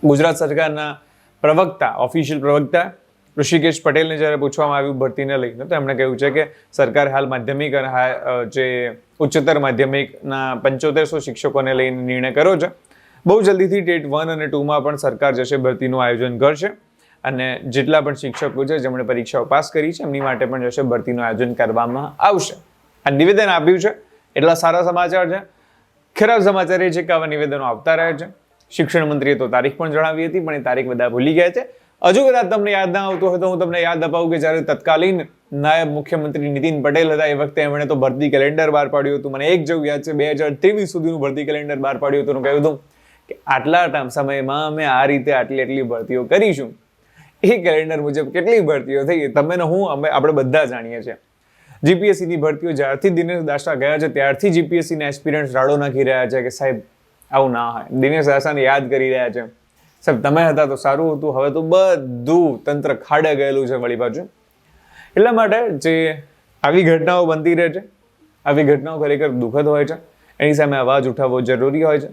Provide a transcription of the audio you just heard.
ગુજરાત સરકારના પ્રવક્તા, ઓફિશિયલ પ્રવક્તા ઋષિકેશ પટેલને જ્યારે પૂછવામાં આવ્યું ભરતીને લઈને, તો એમણે કહ્યું છે કે સરકારે હાલ માધ્યમિક અને જે ઉચ્ચતર માધ્યમિકના 7500 શિક્ષકોને લઈને નિર્ણય કર્યો છે. બહુ જલ્દીથી ટેટ 1 અને 2માં પણ સરકાર જશે ભરતીનું આયોજન કરશે અને જેટલા પણ શિક્ષકો છે જેમણે પરીક્ષાઓ પાસ કરી છે એમની માટે પણ જશે ભરતીનું આયોજન કરવામાં આવશે. આ નિવેદન આપ્યું છે એટલા સારા સમાચાર છે. ખરાબ સમાચાર એ છે કે આવા નિવેદનો આવતા રહે છે. શિક્ષણ મંત્રીએ તો તારીખ પણ જણાવી હતી, પણ એ તારીખ બધા ભૂલી ગયા છે. હજુ કદાચ તમને યાદ ના આવતું હોય તો હું તમને યાદ અપાવું કે જ્યારે તત્કાલીન નાયબ મુખ્યમંત્રી નીતિન પટેલ હતા એ વખતે એમણે તો ભરતી કેલેન્ડર બહાર પાડ્યું હતું. મને એક જેવું યાદ છે, 2023 સુધીનું ભરતી કેલેન્ડર બહાર પાડ્યું હતું. કહ્યું હતું કે આટલા સમયમાં અમે આ રીતે આટલી ભરતીઓ કરીશું. એ કેલેન્ડર મુજબ કેટલી ભરતીઓ થઈ તમે ને હું આપણે બધા જાણીએ છીએ. જીપીએસસીની ભરતીઓ જ્યારથી દિનેશ દાસા ગયા છે ત્યારથી જીપીએસસીના એસ્પિરન્ટ્સ રાડો નાખી રહ્યા છે કે સાહેબ આવું ના હોય. દિનેશ દાસાને યાદ કરી રહ્યા છે, સાહેબ તમે હતા તો સારું હતું, હવે તો બધું તંત્ર ખાડે ગયેલું છે વળી પાછું. એટલા માટે જે આવી ઘટનાઓ બનતી રહે છે, આવી ઘટનાઓ ખરેખર દુઃખદ હોય છે, એની સામે અવાજ ઉઠાવવો જરૂરી હોય છે.